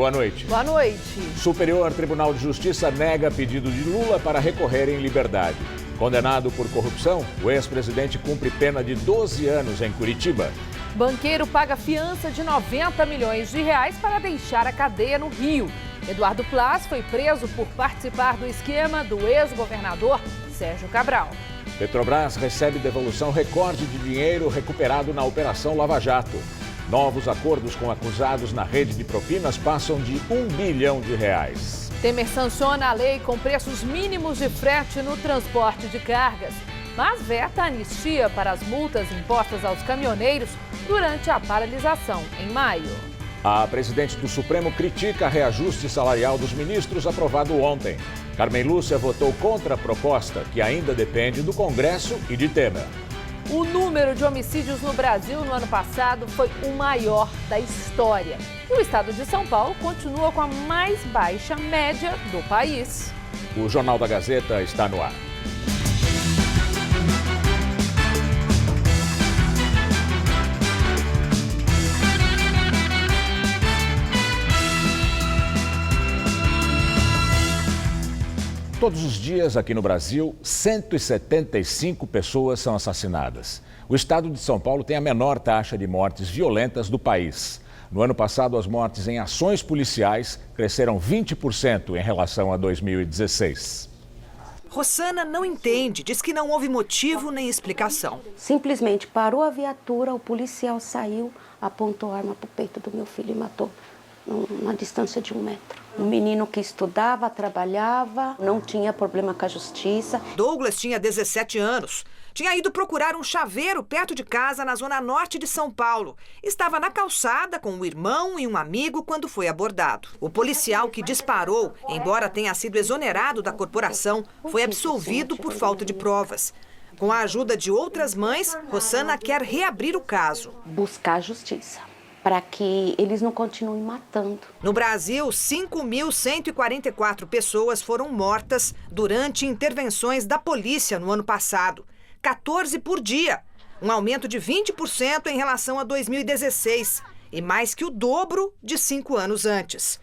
boa noite. Boa noite. Superior Tribunal de Justiça nega pedido de Lula para recorrer em liberdade. Condenado por corrupção, o ex-presidente cumpre pena de 12 anos em Curitiba. Banqueiro paga fiança de 90 milhões de reais para deixar a cadeia no Rio. Eduardo Plas foi preso por participar do esquema do ex-governador Sérgio Cabral. Petrobras recebe devolução recorde de dinheiro recuperado na Operação Lava Jato. Novos acordos com acusados na rede de propinas passam de R$1 bilhão. Temer sanciona a lei com preços mínimos de frete no transporte de cargas, mas veta a anistia para as multas impostas aos caminhoneiros durante a paralisação em maio. A presidente do Supremo critica reajuste salarial dos ministros aprovado ontem. Carmen Lúcia votou contra a proposta, que ainda depende do Congresso e de Temer. O número de homicídios no Brasil no ano passado foi o maior da história. E o estado de São Paulo continua com a mais baixa média do país. O Jornal da Gazeta está no ar. Todos os dias aqui no Brasil, 175 pessoas são assassinadas. O estado de São Paulo tem a menor taxa de mortes violentas do país. No ano passado, as mortes em ações policiais cresceram 20% em relação a 2016. Rossana não entende, diz que não houve motivo nem explicação. Simplesmente parou a viatura, o policial saiu, apontou a arma para o peito do meu filho e matou na distância de 1 metro. Um menino que estudava, trabalhava, não tinha problema com a justiça. Douglas tinha 17 anos. Tinha ido procurar um chaveiro perto de casa, na zona norte de São Paulo. Estava na calçada com o irmão e um amigo quando foi abordado. O policial que disparou, embora tenha sido exonerado da corporação, foi absolvido por falta de provas. Com a ajuda de outras mães, Rossana quer reabrir o caso. Buscar a justiça, para que eles não continuem matando. No Brasil, 5.144 pessoas foram mortas durante intervenções da polícia no ano passado. 14 por dia, um aumento de 20% em relação a 2016 e mais que o dobro de 5 anos antes.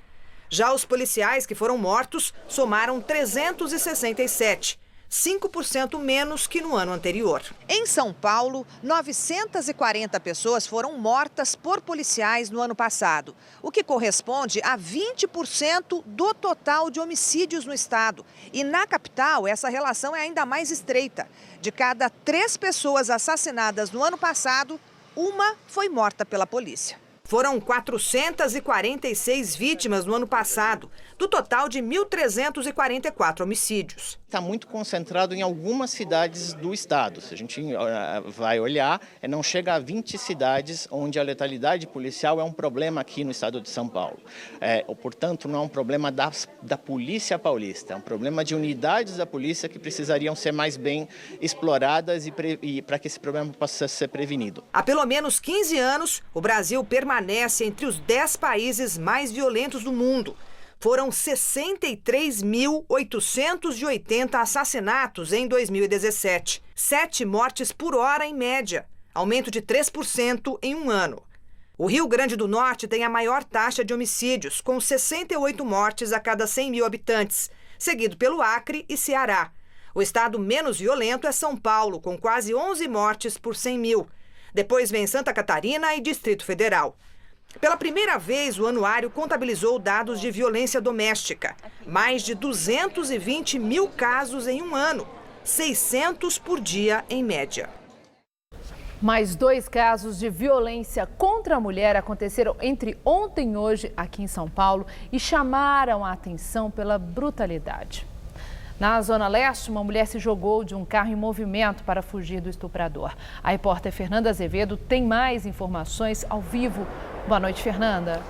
Já os policiais que foram mortos somaram 367. 5% menos que no ano anterior. Em São Paulo, 940 pessoas foram mortas por policiais no ano passado, o que corresponde a 20% do total de homicídios no estado. E na capital, essa relação é ainda mais estreita. De cada 3 pessoas assassinadas no ano passado, uma foi morta pela polícia. Foram 446 vítimas no ano passado, do total de 1.344 homicídios. Está muito concentrado em algumas cidades do estado. Se a gente vai olhar, não chega a 20 cidades onde a letalidade policial é um problema aqui no estado de São Paulo. Portanto, não é um problema da polícia paulista, é um problema de unidades da polícia que precisariam ser mais bem exploradas e para que esse problema possa ser prevenido. Há pelo menos 15 anos, o Brasil permanece entre os 10 países mais violentos do mundo. Foram 63.880 assassinatos em 2017. 7 mortes por hora em média, aumento de 3% em um ano. O Rio Grande do Norte tem a maior taxa de homicídios, com 68 mortes a cada 100 mil habitantes, seguido pelo Acre e Ceará. O estado menos violento é São Paulo, com quase 11 mortes por 100 mil. Depois vem Santa Catarina e Distrito Federal. Pela primeira vez, o anuário contabilizou dados de violência doméstica. Mais de 220 mil casos em um ano, 600 por dia em média. Mais 2 casos de violência contra a mulher aconteceram entre ontem e hoje aqui em São Paulo e chamaram a atenção pela brutalidade. Na Zona Leste, uma mulher se jogou de um carro em movimento para fugir do estuprador. A repórter Fernanda Azevedo tem mais informações ao vivo. Boa noite, Fernanda.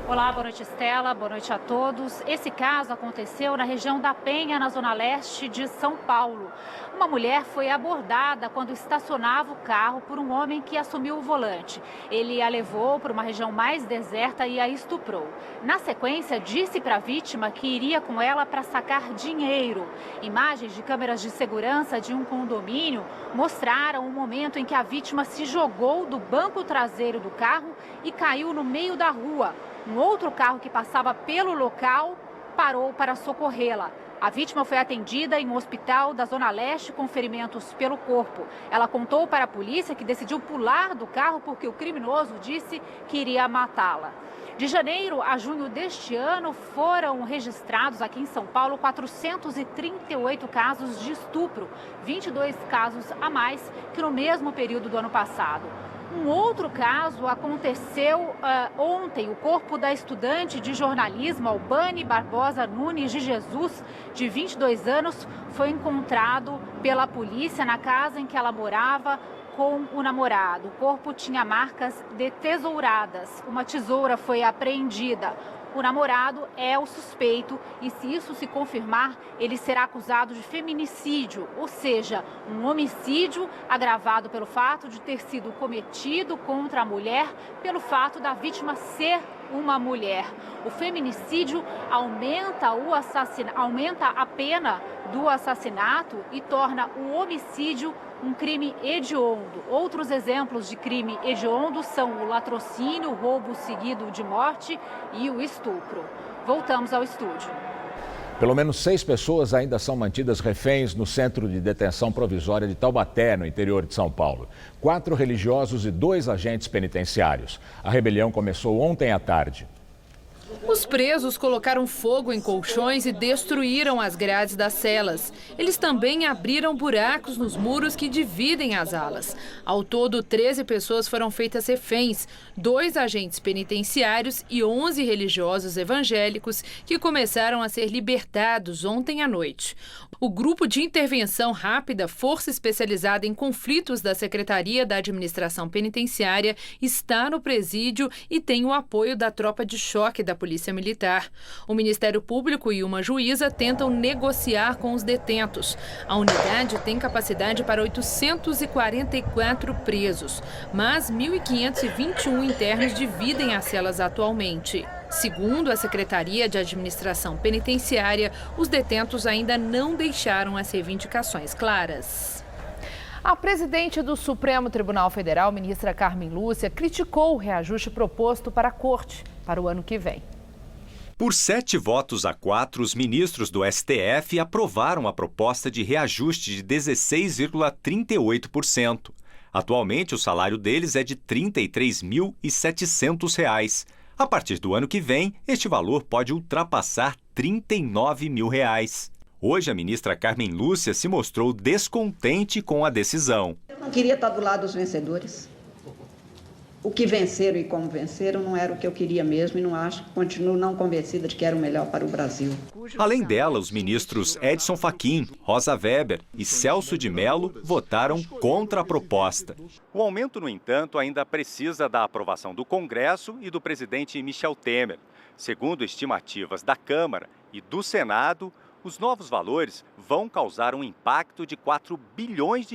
Olá, boa noite, Estela, boa noite a todos. Esse caso aconteceu na região da Penha, na zona leste de São Paulo. Uma mulher foi abordada quando estacionava o carro por um homem que assumiu o volante. Ele a levou para uma região mais deserta e a estuprou. Na sequência, disse para a vítima que iria com ela para sacar dinheiro. Imagens de câmeras de segurança de um condomínio mostraram o momento em que a vítima se jogou do banco traseiro do carro e caiu no meio da rua. Um outro carro que passava pelo local parou para socorrê-la. A vítima foi atendida em um hospital da Zona Leste com ferimentos pelo corpo. Ela contou para a polícia que decidiu pular do carro porque o criminoso disse que iria matá-la. De janeiro a junho deste ano, foram registrados aqui em São Paulo 438 casos de estupro, 22 casos a mais que no mesmo período do ano passado. Um outro caso aconteceu ontem. O corpo da estudante de jornalismo, Albane Barbosa Nunes de Jesus, de 22 anos, foi encontrado pela polícia na casa em que ela morava com o namorado. O corpo tinha marcas de tesouradas. Uma tesoura foi apreendida. O namorado é o suspeito e, se isso se confirmar, ele será acusado de feminicídio, ou seja, um homicídio agravado pelo fato de ter sido cometido contra a mulher pelo fato da vítima ser uma mulher. O feminicídio aumenta a pena do assassinato e torna o homicídio um crime hediondo. Outros exemplos de crime hediondo são o latrocínio, o roubo seguido de morte e o estupro. Voltamos ao estúdio. Pelo menos 6 pessoas ainda são mantidas reféns no Centro de Detenção Provisória de Taubaté, no interior de São Paulo. 4 religiosos e 2 agentes penitenciários. A rebelião começou ontem à tarde. Os presos colocaram fogo em colchões e destruíram as grades das celas. Eles também abriram buracos nos muros que dividem as alas. Ao todo, 13 pessoas foram feitas reféns, 2 agentes penitenciários e 11 religiosos evangélicos que começaram a ser libertados ontem à noite. O Grupo de Intervenção Rápida, Força Especializada em Conflitos da Secretaria da Administração Penitenciária, está no presídio e tem o apoio da tropa de choque da Polícia Militar. O Ministério Público e uma juíza tentam negociar com os detentos. A unidade tem capacidade para 844 presos, mas 1.521 internos dividem as celas atualmente. Segundo a Secretaria de Administração Penitenciária, os detentos ainda não deixaram as reivindicações claras. A presidente do Supremo Tribunal Federal, ministra Carmen Lúcia, criticou o reajuste proposto para a Corte para o ano que vem. Por 7-4, os ministros do STF aprovaram a proposta de reajuste de 16,38%. Atualmente, o salário deles é de R$ 33.700. A partir do ano que vem, este valor pode ultrapassar R$ 39 mil. Hoje, a ministra Carmen Lúcia se mostrou descontente com a decisão. Eu não queria estar do lado dos vencedores. O que venceram e como venceram não era o que eu queria mesmo e continuo não convencida de que era o melhor para o Brasil. Além dela, os ministros Edson Fachin, Rosa Weber e Celso de Mello votaram contra a proposta. O aumento, no entanto, ainda precisa da aprovação do Congresso e do presidente Michel Temer. Segundo estimativas da Câmara e do Senado, os novos valores vão causar um impacto de R$ 4 bilhões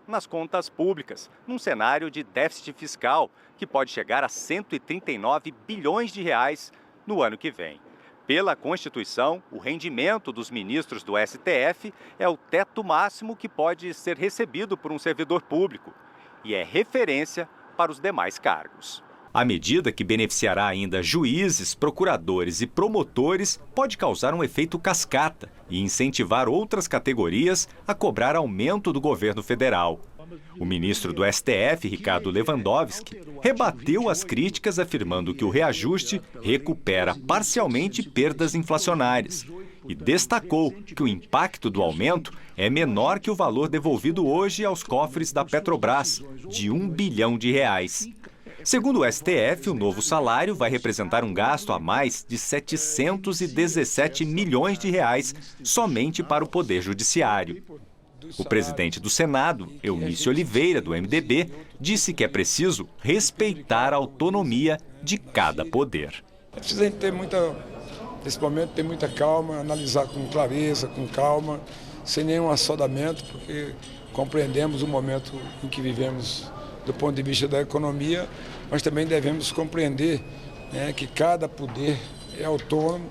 nas contas públicas, num cenário de déficit fiscal que pode chegar a R$ 139 bilhões no ano que vem. Pela Constituição, o rendimento dos ministros do STF é o teto máximo que pode ser recebido por um servidor público e é referência para os demais cargos. A medida, que beneficiará ainda juízes, procuradores e promotores, pode causar um efeito cascata e incentivar outras categorias a cobrar aumento do governo federal. O ministro do STF, Ricardo Lewandowski, rebateu as críticas afirmando que o reajuste recupera parcialmente perdas inflacionárias e destacou que o impacto do aumento é menor que o valor devolvido hoje aos cofres da Petrobras, de R$ 1 bilhão. Segundo o STF, o novo salário vai representar um gasto a mais de R$ 717 milhões somente para o Poder Judiciário. O presidente do Senado, Eunício Oliveira, do MDB, disse que é preciso respeitar a autonomia de cada poder. É preciso a gente ter nesse momento, ter muita calma, analisar com clareza, com calma, sem nenhum assodamento, porque compreendemos o momento em que vivemos do ponto de vista da economia, mas também devemos compreender, né, que cada poder é autônomo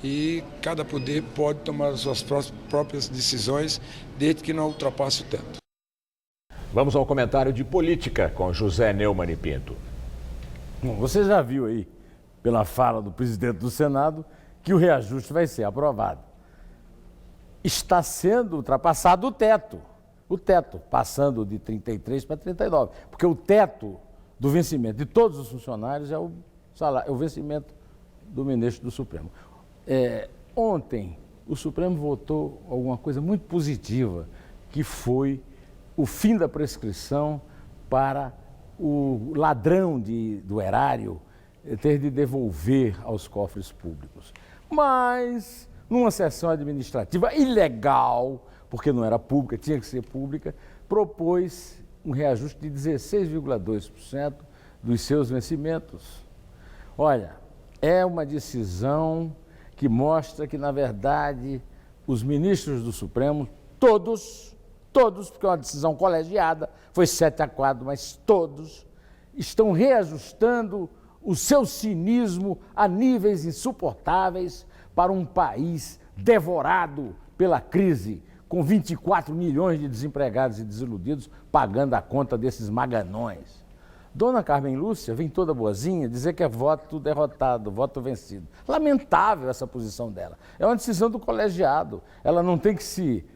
e cada poder pode tomar as suas próprias decisões, desde que não ultrapasse o teto. Vamos ao comentário de política com José Neumann e Pinto. Bom, você já viu aí, pela fala do presidente do Senado, que o reajuste vai ser aprovado. Está sendo ultrapassado o teto, passando de 33 para 39, porque o teto do vencimento de todos os funcionários é o salário, é o vencimento do ministro do Supremo. Ontem, o Supremo votou alguma coisa muito positiva, que foi o fim da prescrição para o ladrão do erário ter de devolver aos cofres públicos. Mas, numa sessão administrativa ilegal, porque não era pública, tinha que ser pública, propôs um reajuste de 16,2% dos seus vencimentos. Olha, é uma decisão que mostra que, na verdade, os ministros do Supremo, todos, porque é uma decisão colegiada, foi 7-4, mas todos estão reajustando o seu cinismo a níveis insuportáveis para um país devorado pela crise, com 24 milhões de desempregados e desiludidos pagando a conta desses maganões. Dona Carmen Lúcia vem toda boazinha dizer que é voto derrotado, voto vencido. Lamentável essa posição dela. É uma decisão do colegiado. Ela não tem que se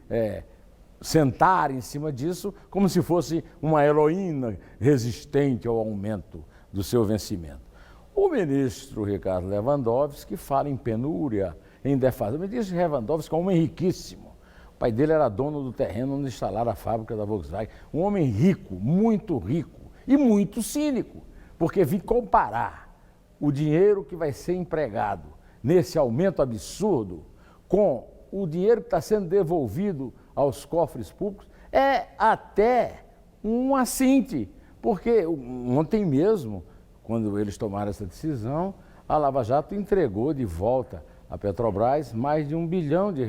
sentar em cima disso como se fosse uma heroína resistente ao aumento do seu vencimento. O ministro Ricardo Lewandowski fala em penúria, em defasagem. O ministro Lewandowski é um homem riquíssimo. O pai dele era dono do terreno onde instalaram a fábrica da Volkswagen. Um homem rico, muito rico. E muito cínico, porque vim comparar o dinheiro que vai ser empregado nesse aumento absurdo com o dinheiro que está sendo devolvido aos cofres públicos, é até um assinte, porque ontem mesmo, quando eles tomaram essa decisão, a Lava Jato entregou de volta à Petrobras mais de R$1 bilhão de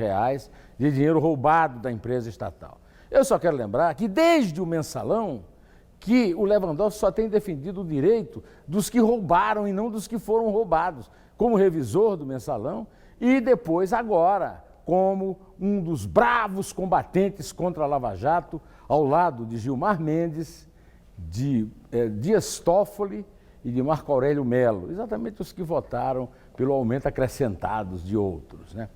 dinheiro roubado da empresa estatal. Eu só quero lembrar que desde o mensalão, que o Lewandowski só tem defendido o direito dos que roubaram e não dos que foram roubados, como revisor do mensalão e depois agora como um dos bravos combatentes contra a Lava Jato, ao lado de Gilmar Mendes, de Dias Toffoli e de Marco Aurélio Mello, exatamente os que votaram pelo aumento acrescentado de outros, né?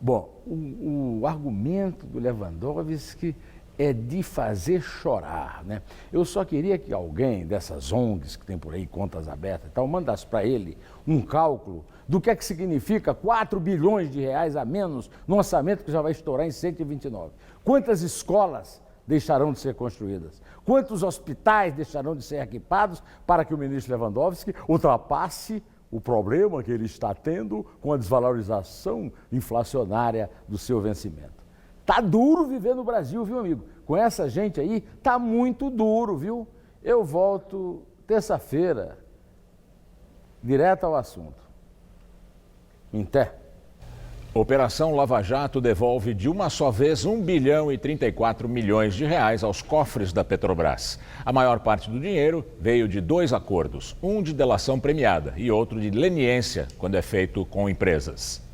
Bom, o argumento do Lewandowski é de fazer chorar, né? Eu só queria que alguém dessas ONGs que tem por aí contas abertas e tal, mandasse para ele um cálculo do que é que significa 4 bilhões de reais a menos no orçamento que já vai estourar em 129. Quantas escolas deixarão de ser construídas? Quantos hospitais deixarão de ser equipados para que o ministro Lewandowski ultrapasse o problema que ele está tendo com a desvalorização inflacionária do seu vencimento? Tá duro viver no Brasil, viu, amigo? Com essa gente aí, tá muito duro, viu? Eu volto terça-feira, direto ao assunto. Até. Operação Lava Jato devolve de uma só vez R$1 bilhão e 34 milhões de reais aos cofres da Petrobras. A maior parte do dinheiro veio de 2 acordos, um de delação premiada e outro de leniência, quando é feito com empresas.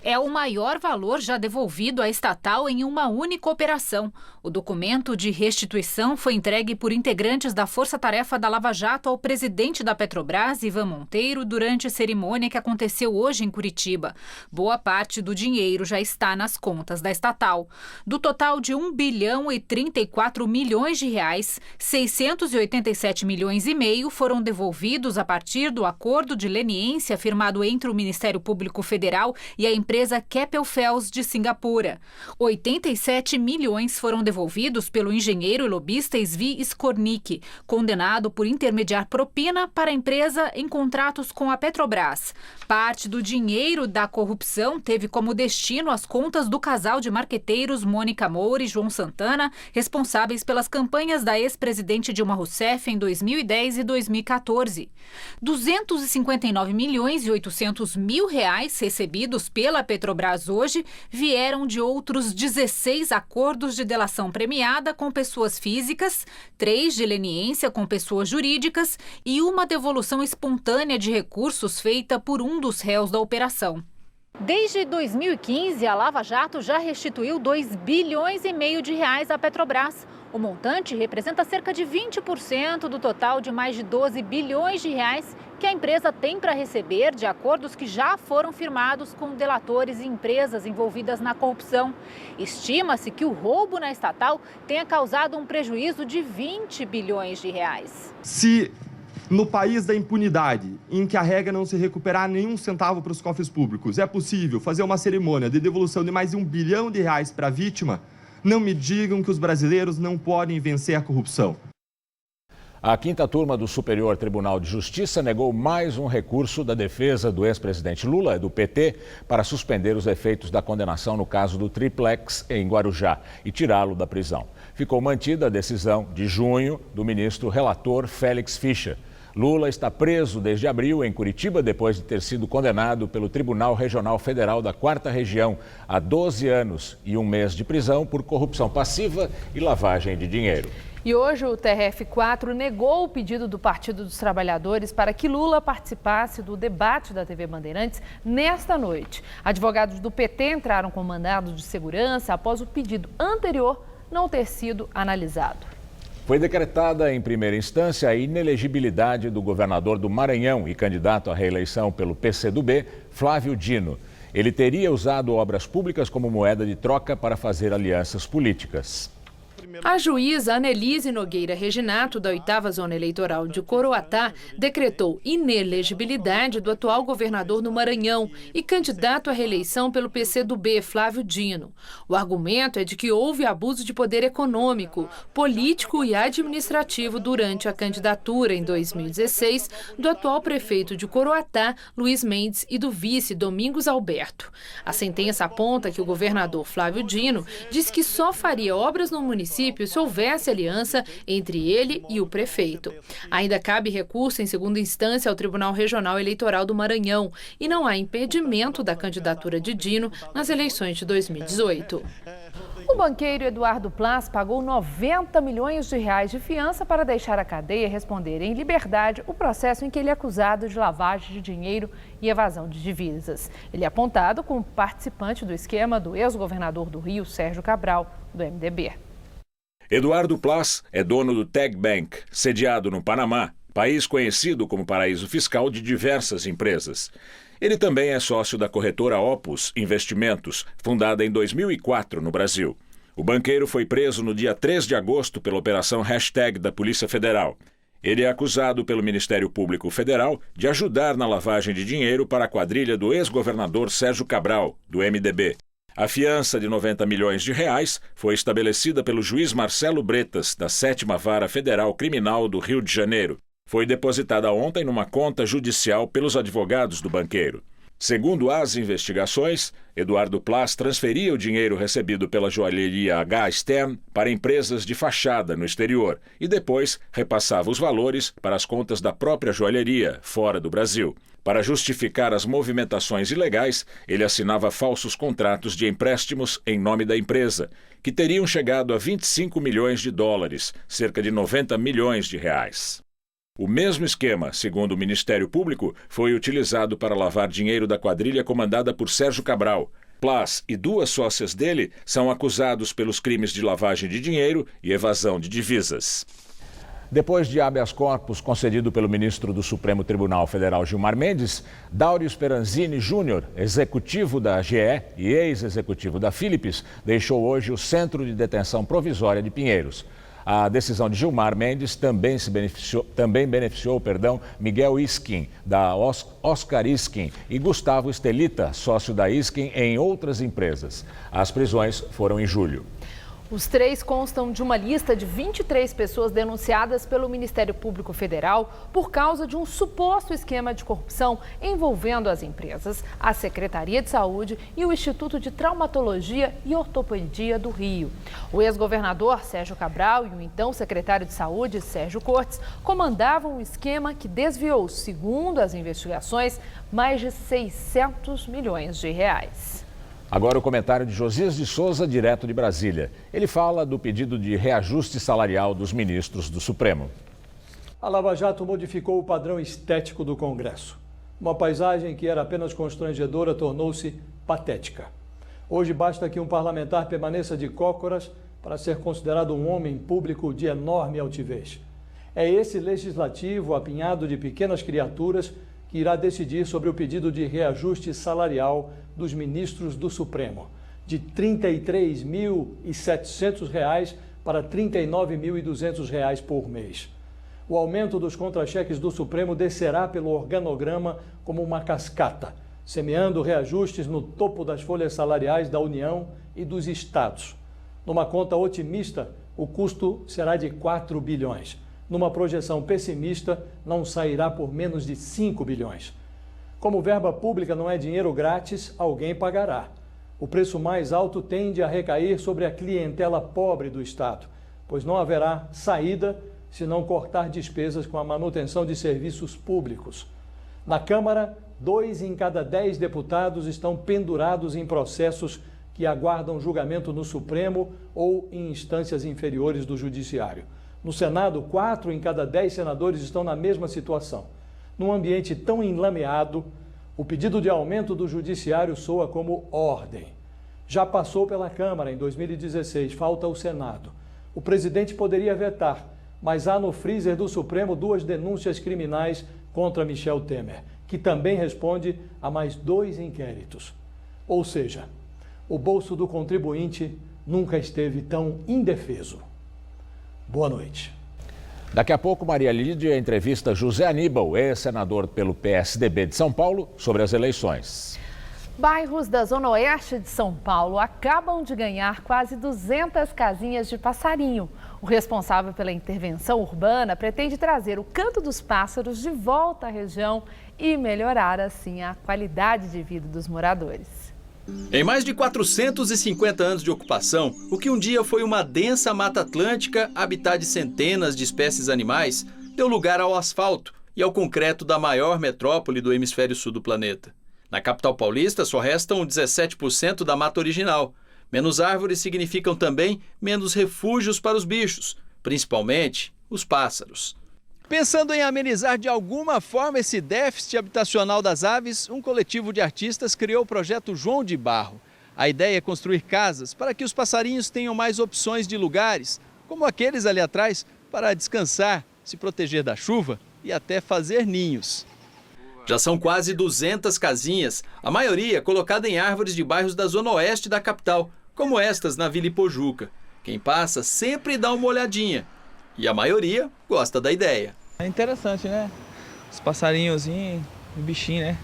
É o maior valor já devolvido à estatal em uma única operação. O documento de restituição foi entregue por integrantes da Força-Tarefa da Lava Jato ao presidente da Petrobras, Ivan Monteiro, durante a cerimônia que aconteceu hoje em Curitiba. Boa parte do dinheiro já está nas contas da estatal. Do total de R$1 bilhão e 34 milhões de reais, 687 milhões e meio foram devolvidos a partir do acordo de leniência firmado entre o Ministério Público Federal e a empresa empresa Keppel FELS de Singapura. 87 milhões foram devolvidos pelo engenheiro e lobista Zvi Skornik, condenado por intermediar propina para a empresa em contratos com a Petrobras. Parte do dinheiro da corrupção teve como destino as contas do casal de marqueteiros Mônica Moura e João Santana, responsáveis pelas campanhas da ex-presidente Dilma Rousseff em 2010 e 2014. 259 milhões e 800 mil reais recebidos pela Petrobras hoje vieram de outros 16 acordos de delação premiada com pessoas físicas, 3 de leniência com pessoas jurídicas e uma devolução espontânea de recursos feita por um dos réus da operação. Desde 2015, a Lava Jato já restituiu 2,5 bilhões de reais à Petrobras. O montante representa cerca de 20% do total de mais de 12 bilhões de reais que a empresa tem para receber de acordos que já foram firmados com delatores e empresas envolvidas na corrupção. Estima-se que o roubo na estatal tenha causado um prejuízo de 20 bilhões de reais. Se no país da impunidade, em que a regra é não se recuperar nenhum centavo para os cofres públicos, é possível fazer uma cerimônia de devolução de mais de 1 bilhão de reais para a vítima, não me digam que os brasileiros não podem vencer a corrupção. A quinta turma do Superior Tribunal de Justiça negou mais um recurso da defesa do ex-presidente Lula, do PT, para suspender os efeitos da condenação no caso do Triplex em Guarujá e tirá-lo da prisão. Ficou mantida a decisão de junho do ministro relator Félix Fischer. Lula está preso desde abril em Curitiba, depois de ter sido condenado pelo Tribunal Regional Federal da 4ª Região a 12 anos e 1 mês de prisão por corrupção passiva e lavagem de dinheiro. E hoje o TRF4 negou o pedido do Partido dos Trabalhadores para que Lula participasse do debate da TV Bandeirantes nesta noite. Advogados do PT entraram com mandado de segurança após o pedido anterior não ter sido analisado. Foi decretada em primeira instância a inelegibilidade do governador do Maranhão e candidato à reeleição pelo PCdoB, Flávio Dino. Ele teria usado obras públicas como moeda de troca para fazer alianças políticas. A juíza Anelise Nogueira Reginato, da 8ª Zona Eleitoral de Coroatá, decretou inelegibilidade do atual governador do Maranhão e candidato à reeleição pelo PCdoB, Flávio Dino. O argumento é de que houve abuso de poder econômico, político e administrativo durante a candidatura em 2016 do atual prefeito de Coroatá, Luiz Mendes, e do vice, Domingos Alberto. A sentença aponta que o governador Flávio Dino disse que só faria obras no município se houvesse aliança entre ele e o prefeito. Ainda cabe recurso em segunda instância ao Tribunal Regional Eleitoral do Maranhão e não há impedimento da candidatura de Dino nas eleições de 2018. O banqueiro Eduardo Plas pagou 90 milhões de reais de fiança para deixar a cadeia responder em liberdade o processo em que ele é acusado de lavagem de dinheiro e evasão de divisas. Ele é apontado como participante do esquema do ex-governador do Rio, Sérgio Cabral, do MDB. Eduardo Plas é dono do Tag Bank, sediado no Panamá, país conhecido como paraíso fiscal de diversas empresas. Ele também é sócio da corretora Opus Investimentos, fundada em 2004 no Brasil. O banqueiro foi preso no dia 3 de agosto pela Operação Hashtag da Polícia Federal. Ele é acusado pelo Ministério Público Federal de ajudar na lavagem de dinheiro para a quadrilha do ex-governador Sérgio Cabral, do MDB. A fiança de 90 milhões de reais foi estabelecida pelo juiz Marcelo Bretas, da 7ª Vara Federal Criminal do Rio de Janeiro. Foi depositada ontem numa conta judicial pelos advogados do banqueiro. Segundo as investigações, Eduardo Plas transferia o dinheiro recebido pela joalheria H. Stern para empresas de fachada no exterior e depois repassava os valores para as contas da própria joalheria, fora do Brasil. Para justificar as movimentações ilegais, ele assinava falsos contratos de empréstimos em nome da empresa, que teriam chegado a 25 milhões de dólares, cerca de 90 milhões de reais. O mesmo esquema, segundo o Ministério Público, foi utilizado para lavar dinheiro da quadrilha comandada por Sérgio Cabral. Plas e 2 sócias dele são acusados pelos crimes de lavagem de dinheiro e evasão de divisas. Depois de habeas corpus concedido pelo ministro do Supremo Tribunal Federal Gilmar Mendes, Dáureo Speranzini Júnior, executivo da GE e ex-executivo da Philips, deixou hoje o Centro de Detenção Provisória de Pinheiros. A decisão de Gilmar Mendes também beneficiou Miguel Isquim, da Oscar Isquim, e Gustavo Estelita, sócio da Isquim, em outras empresas. As prisões foram em julho. Os três constam de uma lista de 23 pessoas denunciadas pelo Ministério Público Federal por causa de um suposto esquema de corrupção envolvendo as empresas, a Secretaria de Saúde e o Instituto de Traumatologia e Ortopedia do Rio. O ex-governador Sérgio Cabral e o então secretário de Saúde, Sérgio Cortes, comandavam um esquema que desviou, segundo as investigações, mais de 600 milhões de reais. Agora o comentário de Josias de Souza, direto de Brasília. Ele fala do pedido de reajuste salarial dos ministros do Supremo. A Lava Jato modificou o padrão estético do Congresso. Uma paisagem que era apenas constrangedora tornou-se patética. Hoje basta que um parlamentar permaneça de cócoras para ser considerado um homem público de enorme altivez. É esse legislativo apinhado de pequenas criaturas que irá decidir sobre o pedido de reajuste salarial dos ministros do Supremo, de R$ 33.700 para R$ 39.200 por mês. O aumento dos contra-cheques do Supremo descerá pelo organograma como uma cascata, semeando reajustes no topo das folhas salariais da União e dos estados. Numa conta otimista, o custo será de 4 bilhões. Numa projeção pessimista, não sairá por menos de 5 bilhões. Como verba pública não é dinheiro grátis, alguém pagará. O preço mais alto tende a recair sobre a clientela pobre do Estado, pois não haverá saída se não cortar despesas com a manutenção de serviços públicos. Na Câmara, 2 em cada 10 deputados estão pendurados em processos que aguardam julgamento no Supremo ou em instâncias inferiores do Judiciário. No Senado, 4 em cada 10 senadores estão na mesma situação. Num ambiente tão enlameado, o pedido de aumento do Judiciário soa como ordem. Já passou pela Câmara em 2016, falta o Senado. O presidente poderia vetar, mas há no freezer do Supremo 2 denúncias criminais contra Michel Temer, que também responde a mais 2 inquéritos. Ou seja, o bolso do contribuinte nunca esteve tão indefeso. Boa noite. Daqui a pouco, Maria Lídia entrevista José Aníbal, ex-senador pelo PSDB de São Paulo, sobre as eleições. Bairros da Zona Oeste de São Paulo acabam de ganhar quase 200 casinhas de passarinho. O responsável pela intervenção urbana pretende trazer o canto dos pássaros de volta à região e melhorar, assim, a qualidade de vida dos moradores. Em mais de 450 anos de ocupação, o que um dia foi uma densa Mata Atlântica, habitat de centenas de espécies animais, deu lugar ao asfalto e ao concreto da maior metrópole do hemisfério sul do planeta. Na capital paulista só restam 17% da mata original. Menos árvores significam também menos refúgios para os bichos, principalmente os pássaros. Pensando em amenizar de alguma forma esse déficit habitacional das aves, um coletivo de artistas criou o projeto João de Barro. A ideia é construir casas para que os passarinhos tenham mais opções de lugares, como aqueles ali atrás, para descansar, se proteger da chuva e até fazer ninhos. Já são quase 200 casinhas, a maioria colocada em árvores de bairros da zona oeste da capital, como estas na Vila Ipojuca. Quem passa sempre dá uma olhadinha. E a maioria gosta da ideia. É interessante, né? Os passarinhozinhos, o bichinho, né?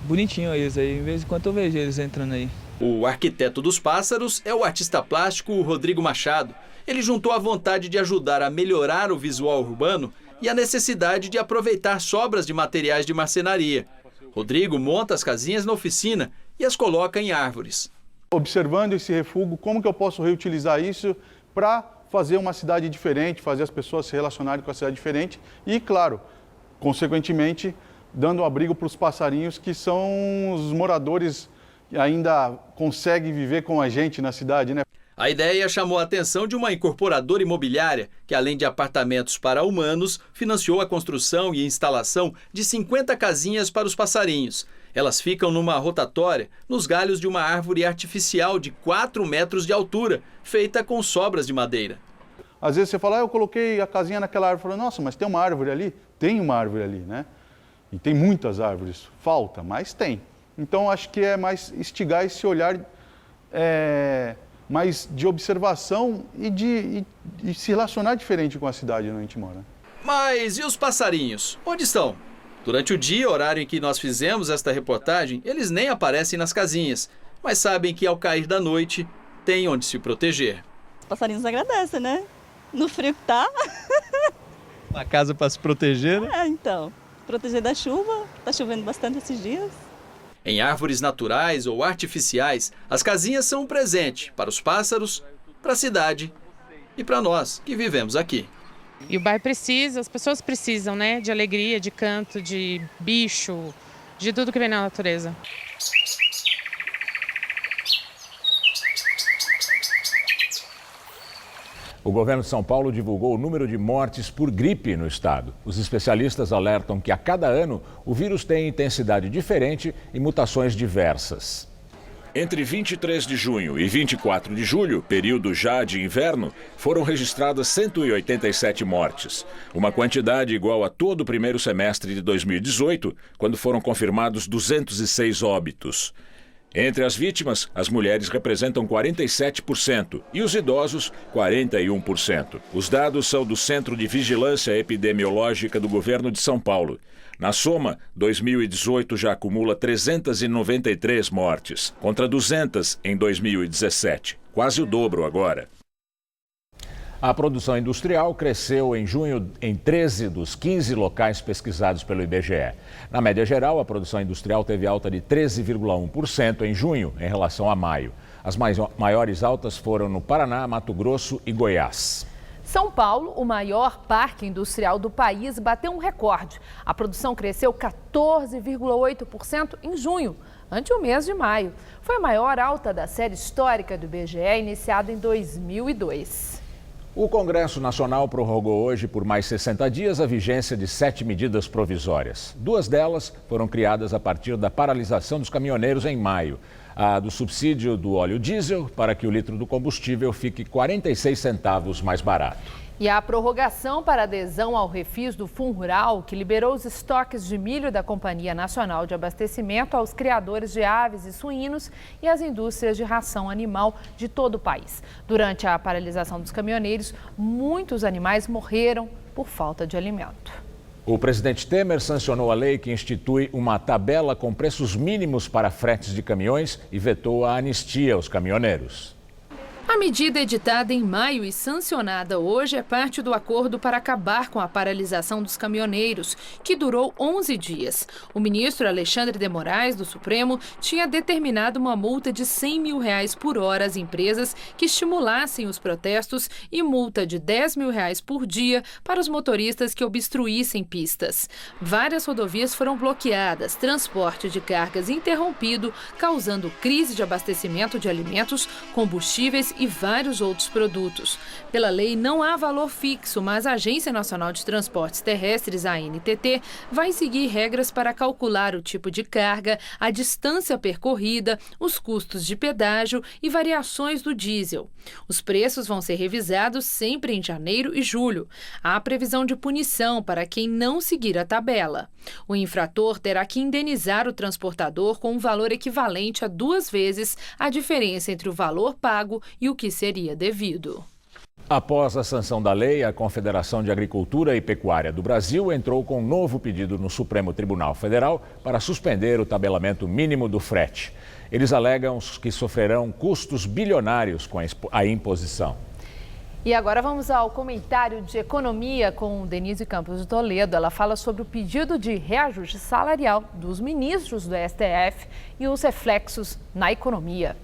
Bonitinho eles aí, de vez em quando eu vejo eles entrando aí. O arquiteto dos pássaros é o artista plástico Rodrigo Machado. Ele juntou a vontade de ajudar a melhorar o visual urbano e a necessidade de aproveitar sobras de materiais de marcenaria. Rodrigo monta as casinhas na oficina e as coloca em árvores. Observando esse refúgio, como que eu posso reutilizar isso para fazer uma cidade diferente, fazer as pessoas se relacionarem com a cidade diferente e, claro, consequentemente, dando abrigo para os passarinhos que são os moradores que ainda conseguem viver com a gente na cidade, né? A ideia chamou a atenção de uma incorporadora imobiliária que, além de apartamentos para humanos, financiou a construção e instalação de 50 casinhas para os passarinhos. Elas ficam numa rotatória nos galhos de uma árvore artificial de 4 metros de altura, feita com sobras de madeira. Às vezes você fala, eu coloquei a casinha naquela árvore. Fala, nossa, mas tem uma árvore ali? Tem uma árvore ali, né? E tem muitas árvores. Falta, mas tem. Então acho que é mais instigar esse olhar mas de observação e de se relacionar diferente com a cidade onde a gente mora. Mas e os passarinhos? Onde estão? Durante o dia, horário em que nós fizemos esta reportagem, eles nem aparecem nas casinhas, mas sabem que ao cair da noite, tem onde se proteger. Os passarinhos agradecem, né? No frio que tá. Uma casa para se proteger, né? Então, proteger da chuva, tá chovendo bastante esses dias. Em árvores naturais ou artificiais, as casinhas são um presente para os pássaros, para a cidade e para nós que vivemos aqui. E o bairro precisa, as pessoas precisam, né, de alegria, de canto, de bicho, de tudo que vem na natureza. O governo de São Paulo divulgou o número de mortes por gripe no estado. Os especialistas alertam que a cada ano o vírus tem intensidade diferente e mutações diversas. Entre 23 de junho e 24 de julho, período já de inverno, foram registradas 187 mortes. Uma quantidade igual a todo o primeiro semestre de 2018, quando foram confirmados 206 óbitos. Entre as vítimas, as mulheres representam 47% e os idosos, 41%. Os dados são do Centro de Vigilância Epidemiológica do Governo de São Paulo. Na soma, 2018 já acumula 393 mortes, contra 200 em 2017. Quase o dobro agora. A produção industrial cresceu em junho em 13 dos 15 locais pesquisados pelo IBGE. Na média geral, a produção industrial teve alta de 13,1% em junho em relação a maio. As maiores altas foram no Paraná, Mato Grosso e Goiás. São Paulo, o maior parque industrial do país, bateu um recorde. A produção cresceu 14,8% em junho, ante o mês de maio. Foi a maior alta da série histórica do IBGE, iniciada em 2002. O Congresso Nacional prorrogou hoje por mais 60 dias a vigência de 7 medidas provisórias. 2 delas foram criadas a partir da paralisação dos caminhoneiros em maio. A do subsídio do óleo diesel para que o litro do combustível fique 46 centavos mais barato. E a prorrogação para adesão ao refis do FUNRURAL, que liberou os estoques de milho da Companhia Nacional de Abastecimento aos criadores de aves e suínos e às indústrias de ração animal de todo o país. Durante a paralisação dos caminhoneiros, muitos animais morreram por falta de alimento. O presidente Temer sancionou a lei que institui uma tabela com preços mínimos para fretes de caminhões e vetou a anistia aos caminhoneiros. A medida editada em maio e sancionada hoje é parte do acordo para acabar com a paralisação dos caminhoneiros, que durou 11 dias. O ministro Alexandre de Moraes, do Supremo, tinha determinado uma multa de R$100 mil por hora às empresas que estimulassem os protestos e multa de R$10 mil por dia para os motoristas que obstruíssem pistas. Várias rodovias foram bloqueadas, transporte de cargas interrompido, causando crise de abastecimento de alimentos, combustíveis e vários outros produtos. Pela lei, não há valor fixo, mas a Agência Nacional de Transportes Terrestres, a ANTT, vai seguir regras para calcular o tipo de carga, a distância percorrida, os custos de pedágio e variações do diesel. Os preços vão ser revisados sempre em janeiro e julho. Há previsão de punição para quem não seguir a tabela. O infrator terá que indenizar o transportador com um valor equivalente a 2 vezes a diferença entre o valor pago e o que seria devido. Após a sanção da lei, a Confederação de Agricultura e Pecuária do Brasil entrou com um novo pedido no Supremo Tribunal Federal para suspender o tabelamento mínimo do frete. Eles alegam que sofrerão custos bilionários com a imposição. E agora vamos ao comentário de economia com Denise Campos de Toledo. Ela fala sobre o pedido de reajuste salarial dos ministros do STF e os reflexos na economia.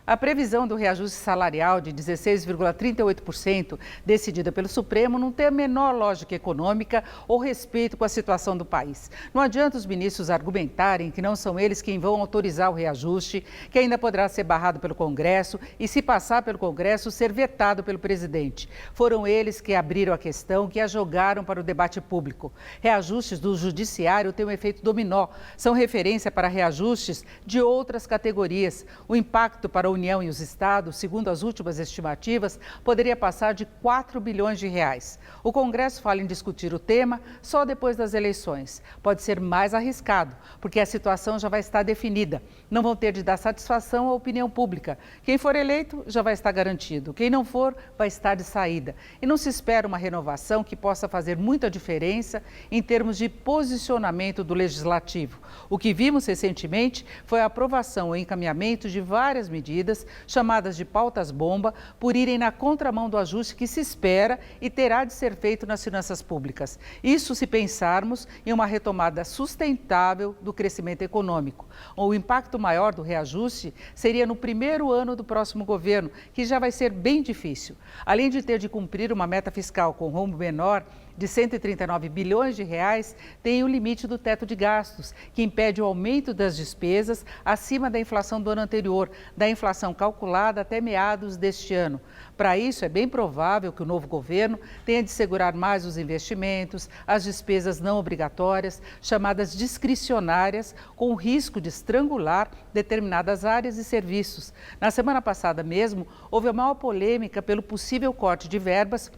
A previsão do reajuste salarial de 16,38%, decidida pelo Supremo, não tem a menor lógica econômica ou respeito com a situação do país. Não adianta os ministros argumentarem que não são eles quem vão autorizar o reajuste, que ainda poderá ser barrado pelo Congresso e, se passar pelo Congresso, ser vetado pelo presidente. Foram eles que abriram a questão, que a jogaram para o debate público. Reajustes do Judiciário têm um efeito dominó. São referência para reajustes de outras categorias. O impacto para a União e os estados, segundo as últimas estimativas, poderia passar de 4 bilhões de reais. O Congresso fala em discutir o tema só depois das eleições. Pode ser mais arriscado, porque a situação já vai estar definida. Não vão ter de dar satisfação à opinião pública. Quem for eleito já vai estar garantido. Quem não for, vai estar de saída. E não se espera uma renovação que possa fazer muita diferença em termos de posicionamento do Legislativo. O que vimos recentemente foi a aprovação ou encaminhamento de várias medidas, chamadas de pautas-bomba, por irem na contramão do ajuste que se espera e terá de ser feito nas finanças públicas. Isso se pensarmos em uma retomada sustentável do crescimento econômico. O impacto maior do reajuste seria no primeiro ano do próximo governo, que já vai ser bem difícil. Além de ter de cumprir uma meta fiscal com rombo menor, de 139 bilhões de reais, tem o limite do teto de gastos, que impede o aumento das despesas acima da inflação do ano anterior, da inflação calculada até meados deste ano. Para isso, é bem provável que o novo governo tenha de segurar mais os investimentos, as despesas não obrigatórias, chamadas discricionárias, com o risco de estrangular determinadas áreas e serviços. Na semana passada mesmo, houve a maior polêmica pelo possível corte de verbas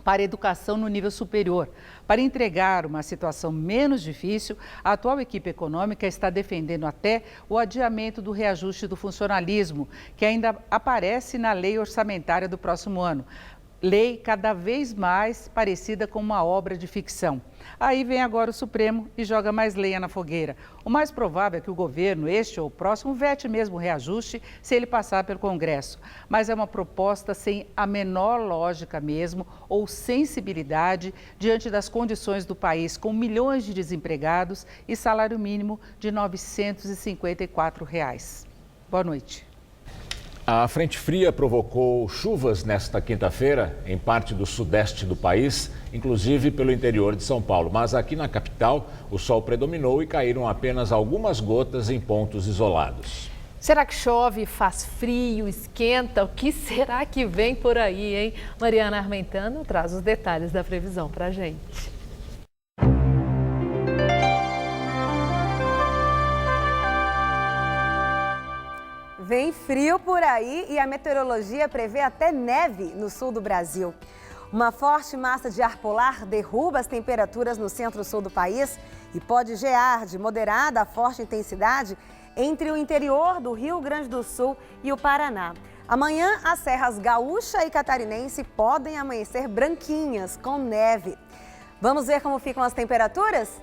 para a educação no nível superior. Para entregar uma situação menos difícil, a atual equipe econômica está defendendo até o adiamento do reajuste do funcionalismo, que ainda aparece na lei orçamentária do próximo ano. Lei cada vez mais parecida com uma obra de ficção. Aí vem agora o Supremo e joga mais lenha na fogueira. O mais provável é que o governo, este ou o próximo, vete mesmo o reajuste se ele passar pelo Congresso. Mas é uma proposta sem a menor lógica mesmo ou sensibilidade diante das condições do país, com milhões de desempregados e salário mínimo de R$ 954. Boa noite. A frente fria provocou chuvas nesta quinta-feira em parte do sudeste do país, inclusive pelo interior de São Paulo. Mas aqui na capital, o sol predominou e caíram apenas algumas gotas em pontos isolados. Será que chove, faz frio, esquenta? O que será que vem por aí, hein? Mariana Armentano traz os detalhes da previsão para a gente. Vem frio por aí e a meteorologia prevê até neve no sul do Brasil. Uma forte massa de ar polar derruba as temperaturas no centro-sul do país e pode gear de moderada a forte intensidade entre o interior do Rio Grande do Sul e o Paraná. Amanhã, as serras gaúcha e catarinense podem amanhecer branquinhas, com neve. Vamos ver como ficam as temperaturas?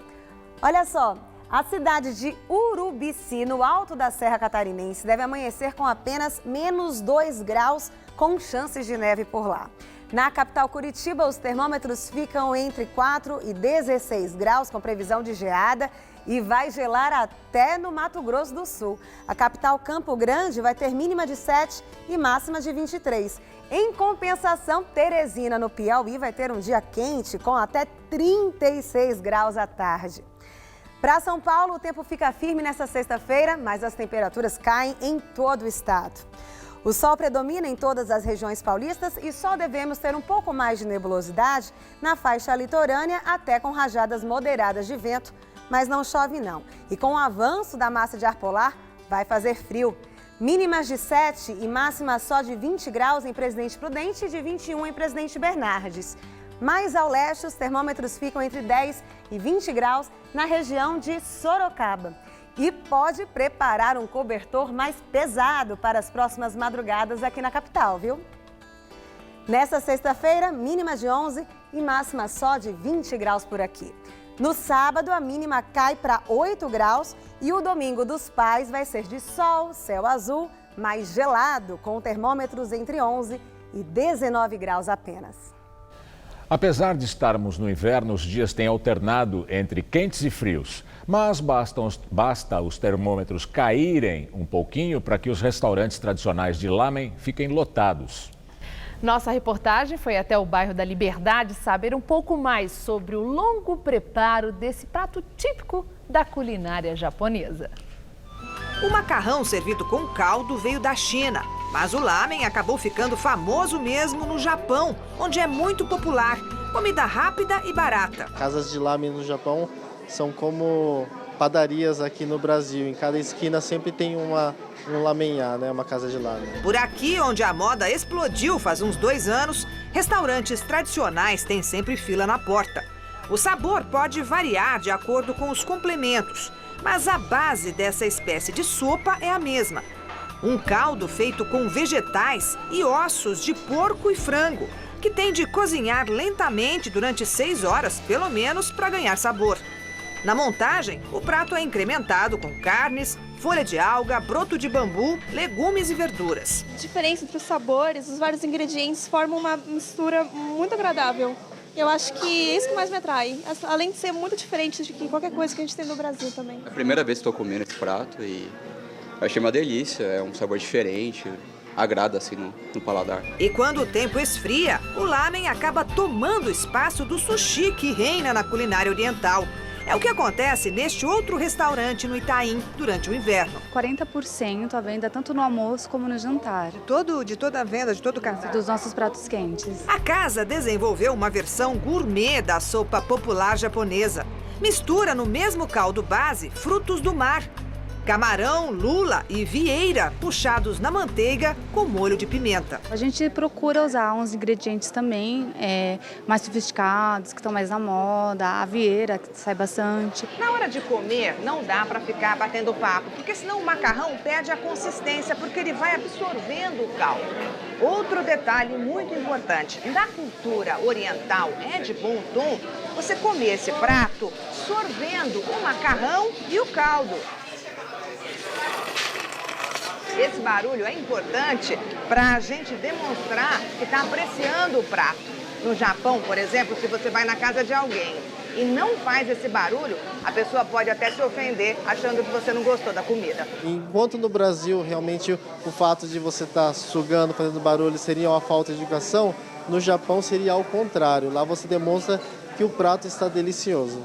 Olha só. A cidade de Urubici, no alto da Serra Catarinense, deve amanhecer com apenas menos 2 graus, com chances de neve por lá. Na capital Curitiba, os termômetros ficam entre 4 e 16 graus, com previsão de geada, e vai gelar até no Mato Grosso do Sul. A capital Campo Grande vai ter mínima de 7 e máxima de 23. Em compensação, Teresina, no Piauí, vai ter um dia quente, com até 36 graus à tarde. Para São Paulo, o tempo fica firme nesta sexta-feira, mas as temperaturas caem em todo o estado. O sol predomina em todas as regiões paulistas e só devemos ter um pouco mais de nebulosidade na faixa litorânea, até com rajadas moderadas de vento, mas não chove não. E com o avanço da massa de ar polar, vai fazer frio. Mínimas de 7 e máximas só de 20 graus em Presidente Prudente e de 21 em Presidente Bernardes. Mais ao leste, os termômetros ficam entre 10 e 20 graus na região de Sorocaba. E pode preparar um cobertor mais pesado para as próximas madrugadas aqui na capital, viu? Nesta sexta-feira, mínima de 11 e máxima só de 20 graus por aqui. No sábado, a mínima cai para 8 graus e o Domingo dos Pais vai ser de sol, céu azul, mais gelado, com termômetros entre 11 e 19 graus apenas. Apesar de estarmos no inverno, os dias têm alternado entre quentes e frios. Mas basta os termômetros caírem um pouquinho para que os restaurantes tradicionais de lamen fiquem lotados. Nossa reportagem foi até o bairro da Liberdade saber um pouco mais sobre o longo preparo desse prato típico da culinária japonesa. O macarrão servido com caldo veio da China, mas o lamen acabou ficando famoso mesmo no Japão, onde é muito popular. Comida rápida e barata. Casas de lamen no Japão são como padarias aqui no Brasil. Em cada esquina sempre tem um lamenhar, né? Uma casa de lamen. Por aqui, onde a moda explodiu faz uns 2 anos, restaurantes tradicionais têm sempre fila na porta. O sabor pode variar de acordo com os complementos, mas a base dessa espécie de sopa é a mesma. Um caldo feito com vegetais e ossos de porco e frango, que tem de cozinhar lentamente durante 6 horas, pelo menos, para ganhar sabor. Na montagem, o prato é incrementado com carnes, folha de alga, broto de bambu, legumes e verduras. A diferença entre os sabores, os vários ingredientes formam uma mistura muito agradável. Eu acho que é isso que mais me atrai, além de ser muito diferente de qualquer coisa que a gente tem no Brasil também. É a primeira vez que estou comendo esse prato e eu achei uma delícia, é um sabor diferente, agrada assim no paladar. E quando o tempo esfria, o lamen acaba tomando o espaço do sushi que reina na culinária oriental. É o que acontece neste outro restaurante no Itaim durante o inverno. 40% a venda tanto no almoço como no jantar. De toda a venda, de todo o cardápio? Dos nossos pratos quentes. A casa desenvolveu uma versão gourmet da sopa popular japonesa. Mistura no mesmo caldo base frutos do mar. Camarão, lula e vieira puxados na manteiga com molho de pimenta. A gente procura usar uns ingredientes também mais sofisticados, que estão mais na moda, a vieira, que sai bastante. Na hora de comer, não dá para ficar batendo papo, porque senão o macarrão perde a consistência, porque ele vai absorvendo o caldo. Outro detalhe muito importante, na cultura oriental é de bom tom você comer esse prato sorvendo o macarrão e o caldo. Esse barulho é importante para a gente demonstrar que está apreciando o prato. No Japão, por exemplo, se você vai na casa de alguém e não faz esse barulho, a pessoa pode até se ofender achando que você não gostou da comida. Enquanto no Brasil, realmente, o fato de você estar sugando, fazendo barulho, seria uma falta de educação, no Japão seria ao contrário. Lá você demonstra que o prato está delicioso.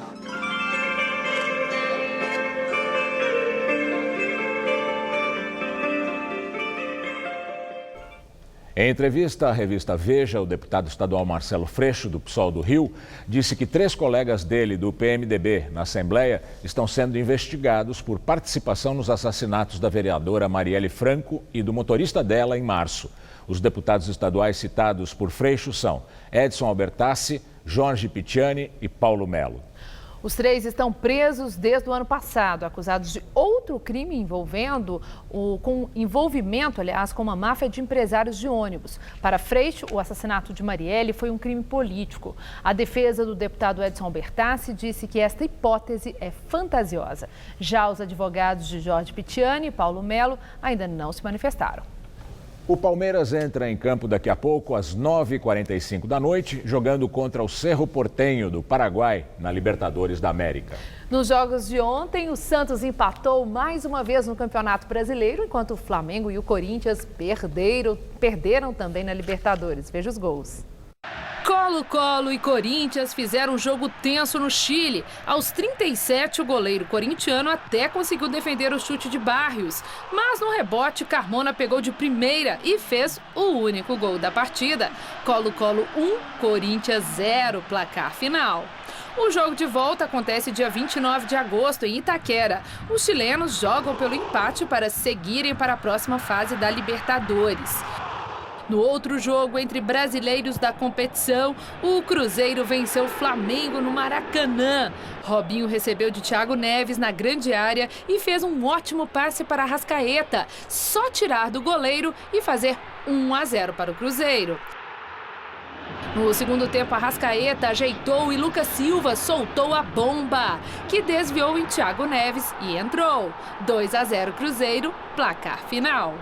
Em entrevista à revista Veja, o deputado estadual Marcelo Freixo, do PSOL do Rio, disse que 3 colegas dele do PMDB na Assembleia estão sendo investigados por participação nos assassinatos da vereadora Marielle Franco e do motorista dela em março. Os deputados estaduais citados por Freixo são Edson Albertassi, Jorge Picciani e Paulo Melo. Os 3 estão presos desde o ano passado, acusados de outro crime com envolvimento, com uma máfia de empresários de ônibus. Para Freixo, o assassinato de Marielle foi um crime político. A defesa do deputado Edson Albertassi disse que esta hipótese é fantasiosa. Já os advogados de Jorge Picciani e Paulo Melo ainda não se manifestaram. O Palmeiras entra em campo daqui a pouco, às 9h45 da noite, jogando contra o Cerro Porteño, do Paraguai, na Libertadores da América. Nos jogos de ontem, o Santos empatou mais uma vez no Campeonato Brasileiro, enquanto o Flamengo e o Corinthians perderam também na Libertadores. Veja os gols. Colo-Colo e Corinthians fizeram um jogo tenso no Chile. Aos 37, o goleiro corintiano até conseguiu defender o chute de Barrios. Mas no rebote, Carmona pegou de primeira e fez o único gol da partida. Colo-Colo 1, Corinthians 0, placar final. O jogo de volta acontece dia 29 de agosto em Itaquera. Os chilenos jogam pelo empate para seguirem para a próxima fase da Libertadores. No outro jogo entre brasileiros da competição, o Cruzeiro venceu o Flamengo no Maracanã. Robinho recebeu de Thiago Neves na grande área e fez um ótimo passe para Arrascaeta. Só tirar do goleiro e fazer 1-0 para o Cruzeiro. No segundo tempo, Arrascaeta ajeitou e Lucas Silva soltou a bomba, que desviou em Thiago Neves e entrou. 2-0 Cruzeiro, placar final.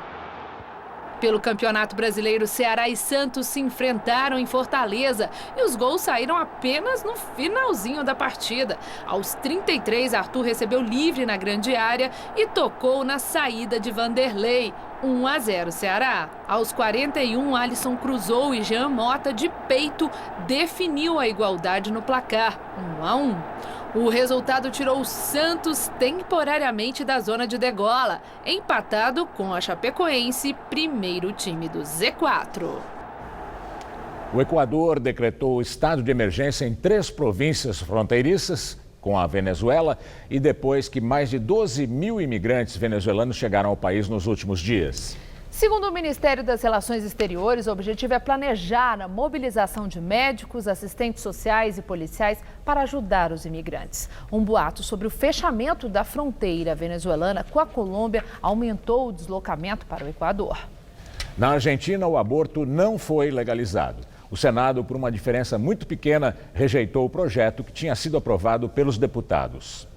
Pelo Campeonato Brasileiro, Ceará e Santos se enfrentaram em Fortaleza e os gols saíram apenas no finalzinho da partida. Aos 33, Arthur recebeu livre na grande área e tocou na saída de Vanderlei. 1-0 Ceará. Aos 41, Alisson cruzou e Jean Mota, de peito, definiu a igualdade no placar. 1-1. O resultado tirou o Santos temporariamente da zona de degola, empatado com a Chapecoense, primeiro time do Z4. O Equador decretou estado de emergência em 3 províncias fronteiriças com a Venezuela e depois que mais de 12 mil imigrantes venezuelanos chegaram ao país nos últimos dias. Segundo o Ministério das Relações Exteriores, o objetivo é planejar a mobilização de médicos, assistentes sociais e policiais para ajudar os imigrantes. Um boato sobre o fechamento da fronteira venezuelana com a Colômbia aumentou o deslocamento para o Equador. Na Argentina, o aborto não foi legalizado. O Senado, por uma diferença muito pequena, rejeitou o projeto que tinha sido aprovado pelos deputados.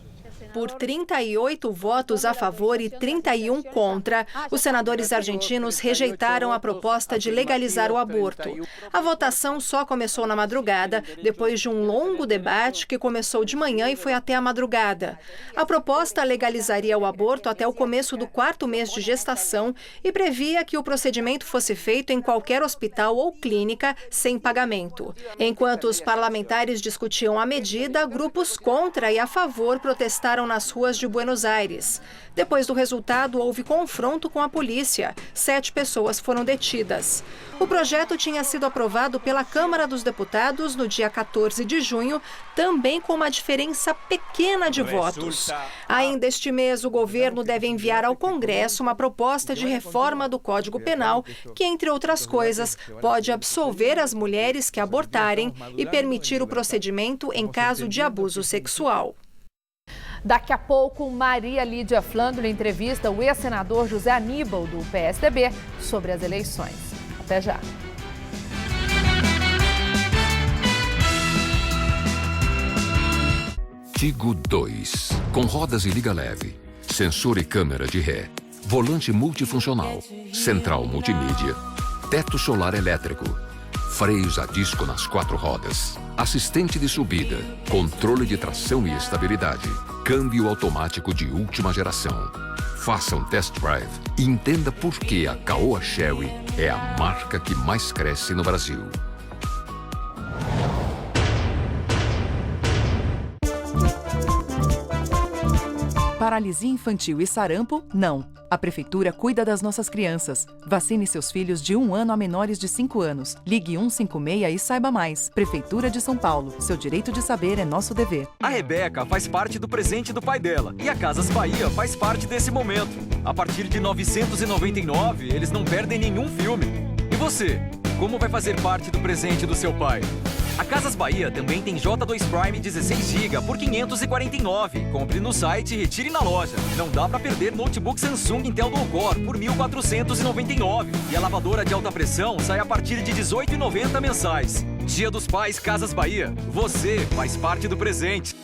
Por 38 votos a favor e 31 contra, os senadores argentinos rejeitaram a proposta de legalizar o aborto. A votação só começou na madrugada, depois de um longo debate que começou de manhã e foi até a madrugada. A proposta legalizaria o aborto até o começo do 4º mês de gestação e previa que o procedimento fosse feito em qualquer hospital ou clínica sem pagamento. Enquanto os parlamentares discutiam a medida, grupos contra e a favor protestaram nas ruas de Buenos Aires. Depois do resultado, houve confronto com a polícia. 7 pessoas foram detidas. O projeto tinha sido aprovado pela Câmara dos Deputados no dia 14 de junho, também com uma diferença pequena de votos. Ainda este mês, o governo deve enviar ao Congresso uma proposta de reforma do Código Penal que, entre outras coisas, pode absolver as mulheres que abortarem e permitir o procedimento em caso de abuso sexual. Daqui a pouco, Maria Lídia Flandre entrevista o ex-senador José Aníbal, do PSDB, sobre as eleições. Até já. Figo 2, com rodas e liga leve, sensor e câmera de ré, volante multifuncional, central multimídia, teto solar elétrico, freios a disco nas 4 rodas, assistente de subida, controle de tração e estabilidade, câmbio automático de última geração. Faça um test drive e entenda por que a Caoa Chery é a marca que mais cresce no Brasil. Paralisia infantil e sarampo, não. A Prefeitura cuida das nossas crianças. Vacine seus filhos de 1 ano a menores de 5 anos. Ligue 156 e saiba mais. Prefeitura de São Paulo. Seu direito de saber é nosso dever. A Rebeca faz parte do presente do pai dela. E a Casas Bahia faz parte desse momento. A partir de R$ 999, eles não perdem nenhum filme. E você? Como vai fazer parte do presente do seu pai? A Casas Bahia também tem J2 Prime 16GB por R$ 549. Compre no site e retire na loja. Não dá pra perder notebook Samsung Intel Dual-Core por R$ 1.499. E a lavadora de alta pressão sai a partir de R$ 18,90 mensais. Dia dos Pais Casas Bahia. Você faz parte do presente.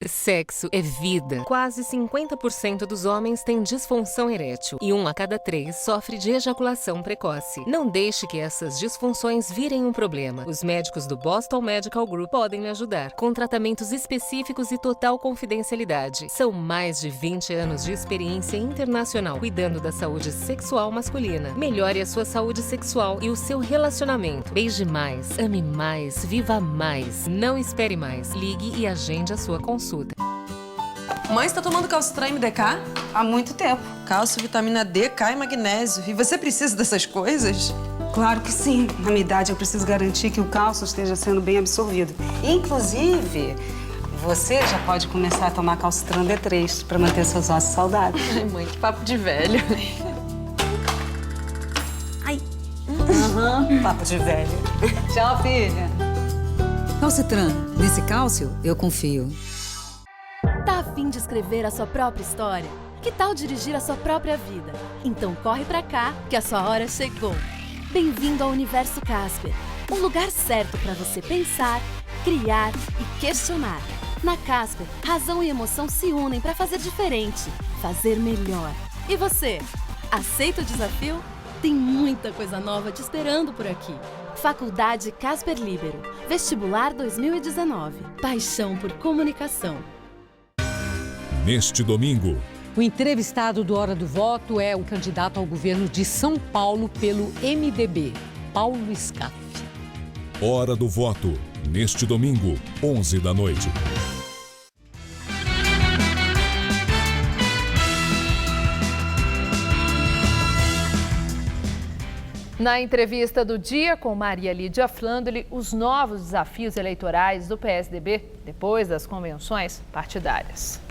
Sexo é vida. Quase 50% dos homens têm disfunção erétil e 1 a cada 3 sofre de ejaculação precoce. Não deixe que essas disfunções virem um problema. Os médicos do Boston Medical Group podem lhe ajudar, com tratamentos específicos e total confidencialidade. São mais de 20 anos de experiência internacional cuidando da saúde sexual masculina. Melhore a sua saúde sexual e o seu relacionamento. Beije mais, ame mais, viva mais. Não espere mais. Ligue e agende a sua consulta. Mãe, você tá tomando Calcitrem DK? Há muito tempo. Cálcio, vitamina D, K e magnésio. E você precisa dessas coisas? Claro que sim. Na minha idade, eu preciso garantir que o cálcio esteja sendo bem absorvido. Inclusive, você já pode começar a tomar Calcitran D3 para manter seus ossos saudáveis. Ai, mãe, que papo de velho. Ai. Papo de velho. Tchau, filha. Calcitran. Nesse cálcio, eu confio. Tá a fim de escrever a sua própria história? Que tal dirigir a sua própria vida? Então corre pra cá, que a sua hora chegou. Bem-vindo ao Universo Casper, um lugar certo para você pensar, criar e questionar. Na Casper, razão e emoção se unem para fazer diferente, fazer melhor. E você, aceita o desafio? Tem muita coisa nova te esperando por aqui. Faculdade Casper Líbero, Vestibular 2019. Paixão por comunicação. Neste domingo, o entrevistado do Hora do Voto é o candidato ao governo de São Paulo pelo MDB, Paulo Scaff. Hora do Voto, neste domingo, 11 da noite. Na entrevista do dia com Maria Lídia Flandoli, os novos desafios eleitorais do PSDB depois das convenções partidárias.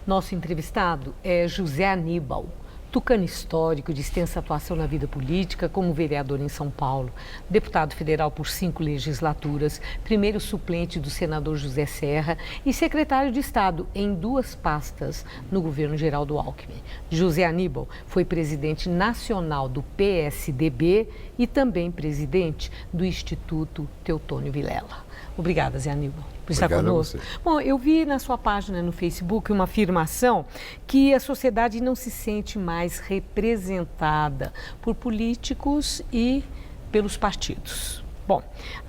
Nosso entrevistado é José Aníbal, tucano histórico de extensa atuação na vida política como vereador em São Paulo, deputado federal por 5 legislaturas, primeiro suplente do senador José Serra e secretário de Estado em 2 pastas no governo Geraldo Alckmin. José Aníbal foi presidente nacional do PSDB e também presidente do Instituto Teotônio Vilela. Obrigada, Zé Aníbal, por estar conosco. Bom, eu vi na sua página no Facebook uma afirmação que a sociedade não se sente mais representada por políticos e pelos partidos. Bom,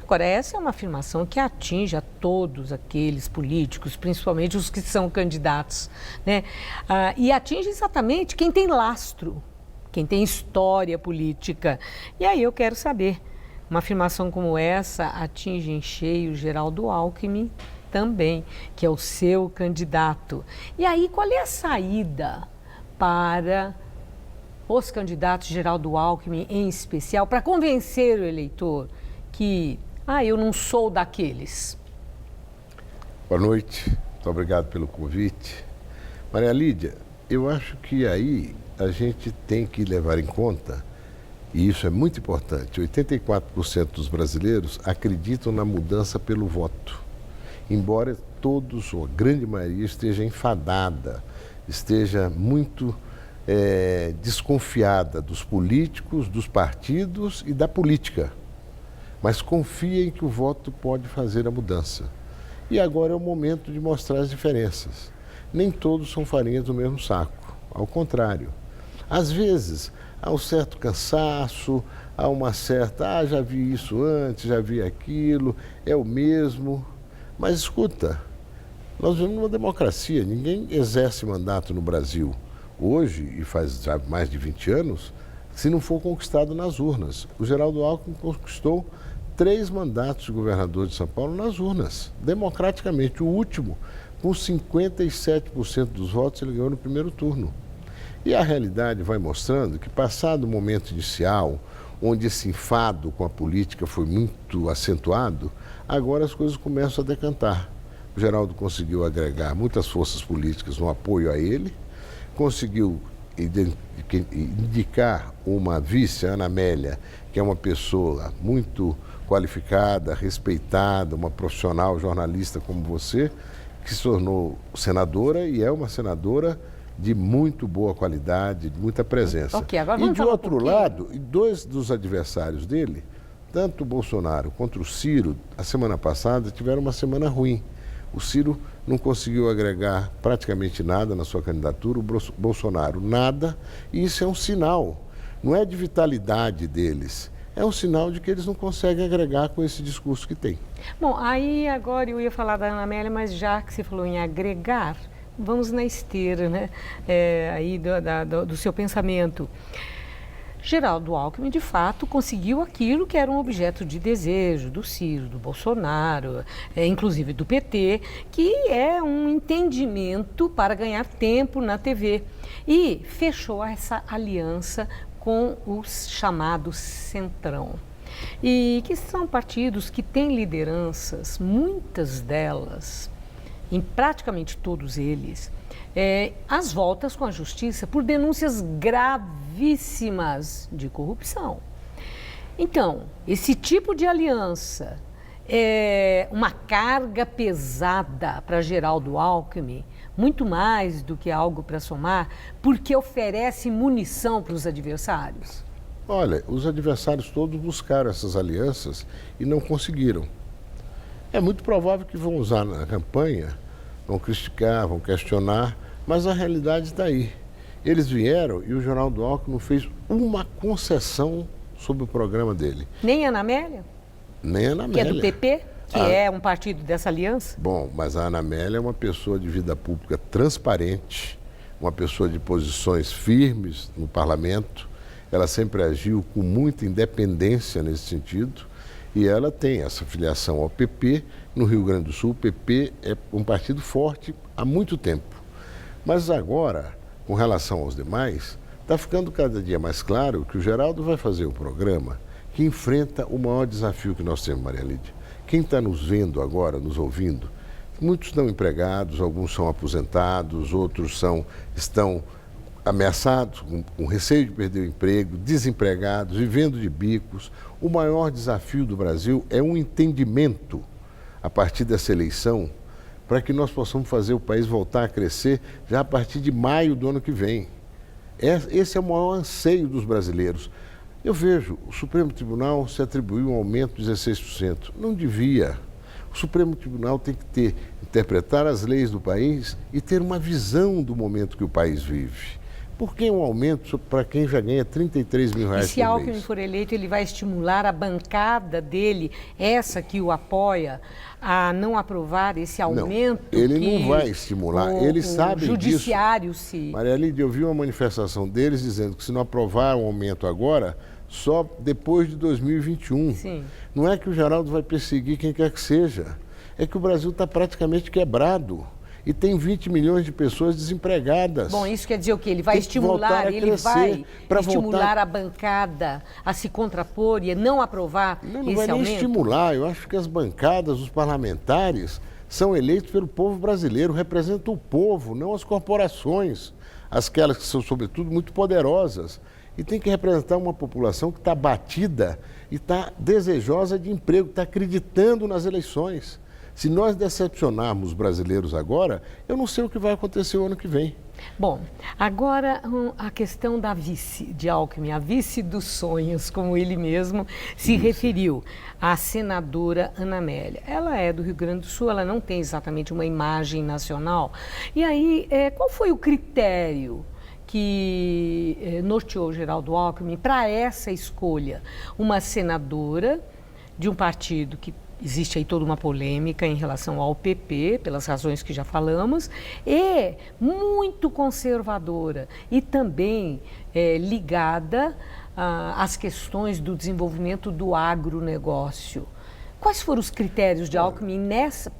agora essa é uma afirmação que atinge a todos aqueles políticos, principalmente os que são candidatos, né? E atinge exatamente quem tem lastro, quem tem história política. E aí eu quero saber, uma afirmação como essa atinge em cheio Geraldo Alckmin também, que é o seu candidato. E aí, qual é a saída para os candidatos, Geraldo Alckmin em especial, para convencer o eleitor que, eu não sou daqueles? Boa noite, muito obrigado pelo convite. Maria Lídia, eu acho que aí a gente tem que levar em conta, e isso é muito importante, 84% dos brasileiros acreditam na mudança pelo voto. Embora todos, ou a grande maioria, esteja enfadada, esteja muito desconfiada dos políticos, dos partidos e da política. Mas confia em que o voto pode fazer a mudança. E agora é o momento de mostrar as diferenças. Nem todos são farinhas do mesmo saco, ao contrário. Às vezes, há um certo cansaço, há uma certa, já vi isso antes, já vi aquilo, é o mesmo. Mas escuta, nós vivemos numa democracia, ninguém exerce mandato no Brasil hoje, e faz já mais de 20 anos, se não for conquistado nas urnas. O Geraldo Alckmin conquistou 3 mandatos de governador de São Paulo nas urnas, democraticamente. O último, com 57% dos votos, ele ganhou no primeiro turno. E a realidade vai mostrando que, passado o momento inicial, onde esse enfado com a política foi muito acentuado, agora as coisas começam a decantar. O Geraldo conseguiu agregar muitas forças políticas no apoio a ele, conseguiu indicar uma vice, a Ana Amélia, que é uma pessoa muito qualificada, respeitada, uma profissional jornalista como você, que se tornou senadora e é uma senadora de muito boa qualidade, de muita presença. Okay, agora e de outro lado, 2 dos adversários dele, tanto o Bolsonaro quanto o Ciro, a semana passada tiveram uma semana ruim. O Ciro não conseguiu agregar praticamente nada na sua candidatura, o Bolsonaro nada, e isso é um sinal, não é de vitalidade deles, é um sinal de que eles não conseguem agregar com esse discurso que tem. Bom, aí agora eu ia falar da Ana Amélia, mas já que você falou em agregar, vamos na esteira, né? Aí do seu pensamento. Geraldo Alckmin, de fato, conseguiu aquilo que era um objeto de desejo do Ciro, do Bolsonaro, inclusive do PT, que é um entendimento para ganhar tempo na TV. E fechou essa aliança com os chamados Centrão. E que são partidos que têm lideranças, muitas delas, em praticamente todos eles, às voltas com a justiça por denúncias gravíssimas de corrupção. Então, esse tipo de aliança é uma carga pesada para Geraldo Alckmin, muito mais do que algo para somar, porque oferece munição para os adversários. Olha, os adversários todos buscaram essas alianças e não conseguiram. É muito provável que vão usar na campanha, vão criticar, vão questionar, mas a realidade está aí. Eles vieram e o Geraldo Alckmin fez uma concessão sobre o programa dele. Nem a Ana Amélia? Nem a Ana Amélia. Que é do PP, que é um partido dessa aliança? Bom, mas a Ana Amélia é uma pessoa de vida pública transparente, uma pessoa de posições firmes no parlamento. Ela sempre agiu com muita independência nesse sentido. E ela tem essa filiação ao PP. No Rio Grande do Sul, o PP é um partido forte há muito tempo. Mas agora, com relação aos demais, Está ficando cada dia mais claro que o Geraldo vai fazer um programa que enfrenta o maior desafio que nós temos, Maria Lídia. Quem está nos vendo agora, nos ouvindo, muitos estão empregados, alguns são aposentados, outros estão ameaçados, com receio de perder o emprego, desempregados, vivendo de bicos. O maior desafio do Brasil é um entendimento, a partir dessa eleição, para que nós possamos fazer o país voltar a crescer já a partir de maio do ano que vem. Esse é o maior anseio dos brasileiros. Eu vejo, o Supremo Tribunal se atribuiu um aumento de 16%. Não devia. O Supremo Tribunal tem que interpretar as leis do país e ter uma visão do momento que o país vive. Por que um aumento para quem já ganha R$33 mil por mês? E se Alckmin for eleito, ele vai estimular a bancada dele, essa que o apoia, a não aprovar esse aumento? Não, ele não vai estimular, ele sabe disso. O judiciário se... Maria Lídia, eu vi uma manifestação deles dizendo que se não aprovar o aumento agora, só depois de 2021. Sim. Não é que o Geraldo vai perseguir quem quer que seja, é que o Brasil está praticamente quebrado. E tem 20 milhões de pessoas desempregadas. Bom, isso quer dizer o quê? Ele vai estimular a bancada a se contrapor e a não aprovar esse aumento? Não vai nem estimular. Eu acho que as bancadas, os parlamentares, são eleitos pelo povo brasileiro, representam o povo, não as corporações, aquelas que são, sobretudo, muito poderosas. E tem que representar uma população que está abatida e está desejosa de emprego, está acreditando nas eleições. Se nós decepcionarmos os brasileiros agora, eu não sei o que vai acontecer o ano que vem. Bom, agora a questão da vice de Alckmin, a vice dos sonhos, como ele mesmo se referiu, a senadora Ana Amélia. Ela é do Rio Grande do Sul, ela não tem exatamente uma imagem nacional. E aí, qual foi o critério que norteou Geraldo Alckmin para essa escolha? Uma senadora de um partido que existe aí toda uma polêmica em relação ao PP, pelas razões que já falamos, e muito conservadora e também ligada às questões do desenvolvimento do agronegócio. Quais foram os critérios de Alckmin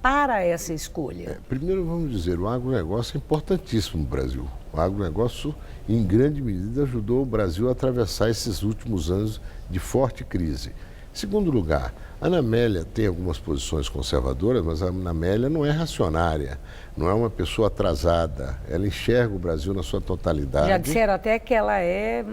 para essa escolha? Primeiro, vamos dizer, o agronegócio é importantíssimo no Brasil. O agronegócio, em grande medida, ajudou o Brasil a atravessar esses últimos anos de forte crise. Em segundo lugar, a Ana Amélia tem algumas posições conservadoras, mas a Ana Amélia não é racionária, não é uma pessoa atrasada. Ela enxerga o Brasil na sua totalidade. Já disseram até que ela é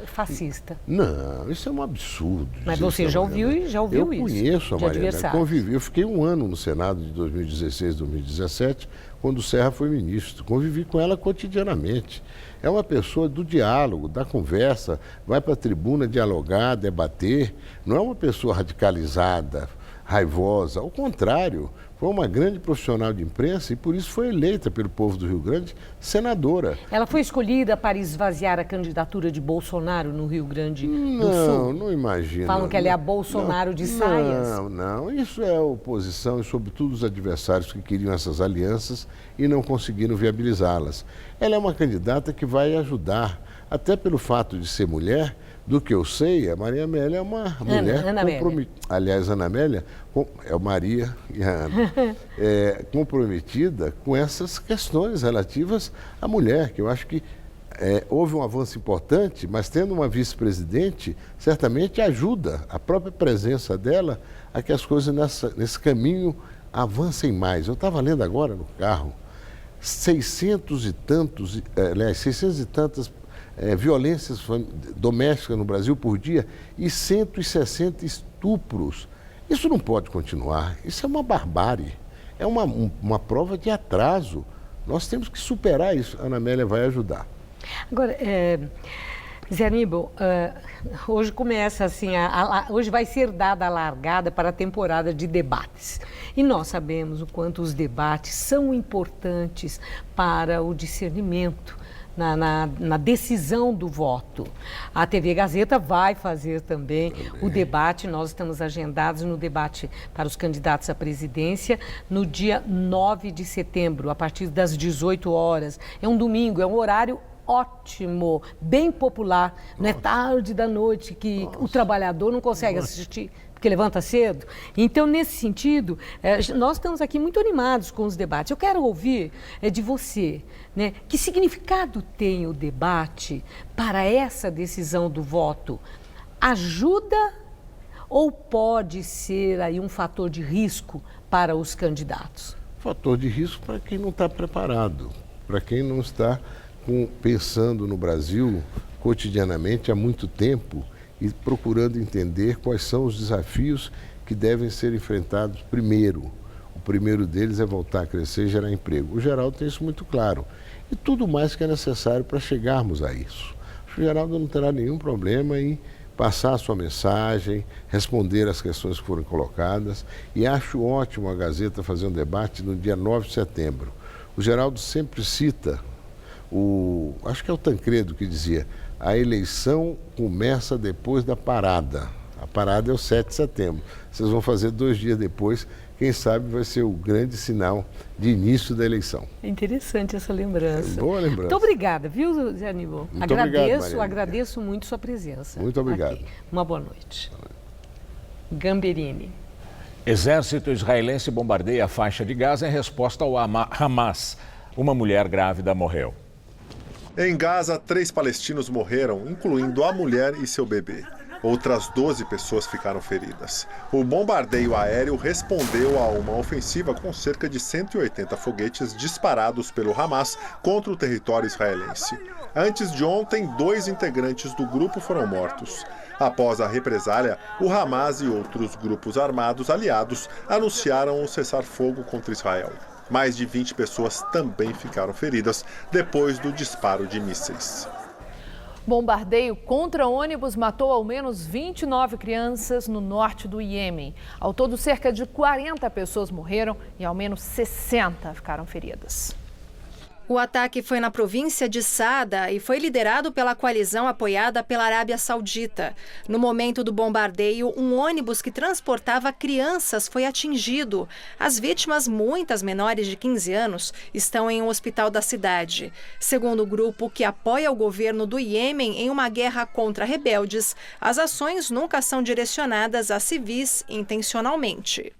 fascista. Não, isso é um absurdo. Mas você já ouviu isso? Eu conheço a Mariana, convivi. Eu fiquei um ano no Senado de 2016, 2017, quando o Serra foi ministro. Convivi com ela cotidianamente. É uma pessoa do diálogo, da conversa, vai para a tribuna dialogar, debater. Não é uma pessoa radicalizada, raivosa. Ao contrário, foi uma grande profissional de imprensa e por isso foi eleita pelo povo do Rio Grande senadora. Ela foi escolhida para esvaziar a candidatura de Bolsonaro no Rio Grande do Sul? Não imagino. Falam que ela é a Bolsonaro de saias. Não. Isso é a oposição e, sobretudo, os adversários que queriam essas alianças e não conseguiram viabilizá-las. Ela é uma candidata que vai ajudar, até pelo fato de ser mulher. Do que eu sei, a Maria Amélia é uma mulher comprometida. Aliás, Ana Amélia é o Maria e a Ana. Comprometida com essas questões relativas à mulher, que eu acho que houve um avanço importante, mas tendo uma vice-presidente, certamente ajuda a própria presença dela a que as coisas nesse caminho avancem mais. Eu estava lendo agora no carro, 600 e tantas violências domésticas no Brasil por dia e 160 estupros. Isso não pode continuar, isso é uma barbárie, é uma prova de atraso. Nós temos que superar isso, a Ana Amélia vai ajudar. Agora, Zé Aníbal, hoje começa assim, hoje vai ser dada a largada para a temporada de debates. E nós sabemos o quanto os debates são importantes para o discernimento, na decisão do voto. A TV Gazeta vai fazer também o debate, nós estamos agendados no debate para os candidatos à presidência no dia 9 de setembro, a partir das 18 horas. É um domingo, é um horário ótimo, bem popular, não é tarde da noite que o trabalhador não consegue assistir porque levanta cedo. Então, nesse sentido, nós estamos aqui muito animados com os debates. Eu quero ouvir de você, né, que significado tem o debate para essa decisão do voto? Ajuda ou pode ser aí um fator de risco para os candidatos? Fator de risco para quem não está preparado, para quem não está pensando no Brasil cotidianamente há muito tempo e procurando entender quais são os desafios que devem ser enfrentados primeiro. O primeiro deles é voltar a crescer e gerar emprego. O Geraldo tem isso muito claro. E tudo mais que é necessário para chegarmos a isso. O Geraldo não terá nenhum problema em passar a sua mensagem, responder às questões que foram colocadas. E acho ótimo a Gazeta fazer um debate no dia 9 de setembro. O Geraldo sempre cita, acho que é o Tancredo que dizia, a eleição começa depois da parada. A parada é o 7 de setembro. Vocês vão fazer 2 dias depois, quem sabe vai ser o grande sinal de início da eleição. É interessante essa lembrança. Boa lembrança. Muito obrigada, viu, Zé Aníbal? Muito obrigado, agradeço muito sua presença. Muito obrigado. Aqui. Uma boa noite. Gamberini. Exército israelense bombardeia a faixa de Gaza em resposta ao Hamas. Uma mulher grávida morreu. Em Gaza, 3 palestinos morreram, incluindo a mulher e seu bebê. Outras 12 pessoas ficaram feridas. O bombardeio aéreo respondeu a uma ofensiva com cerca de 180 foguetes disparados pelo Hamas contra o território israelense. Antes de ontem, 2 integrantes do grupo foram mortos. Após a represália, o Hamas e outros grupos armados aliados anunciaram o cessar-fogo contra Israel. Mais de 20 pessoas também ficaram feridas depois do disparo de mísseis. Bombardeio contra ônibus matou ao menos 29 crianças no norte do Iêmen. Ao todo, cerca de 40 pessoas morreram e ao menos 60 ficaram feridas. O ataque foi na província de Saada e foi liderado pela coalizão apoiada pela Arábia Saudita. No momento do bombardeio, um ônibus que transportava crianças foi atingido. As vítimas, muitas menores de 15 anos, estão em um hospital da cidade. Segundo o grupo que apoia o governo do Iêmen em uma guerra contra rebeldes, as ações nunca são direcionadas a civis intencionalmente.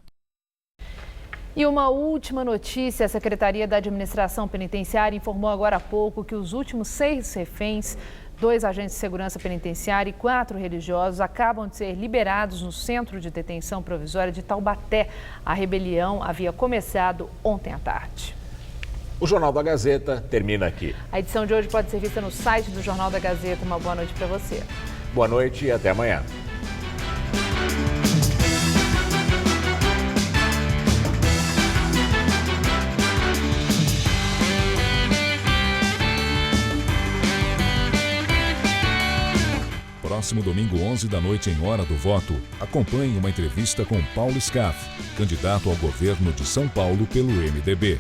E uma última notícia, a Secretaria da Administração Penitenciária informou agora há pouco que os últimos 6 reféns, 2 agentes de segurança penitenciária e 4 religiosos acabam de ser liberados no Centro de Detenção Provisória de Taubaté. A rebelião havia começado ontem à tarde. O Jornal da Gazeta termina aqui. A edição de hoje pode ser vista no site do Jornal da Gazeta. Uma boa noite para você. Boa noite e até amanhã. Próximo domingo, 11 da noite, em Hora do Voto, acompanhe uma entrevista com Paulo Scaff, candidato ao governo de São Paulo pelo MDB.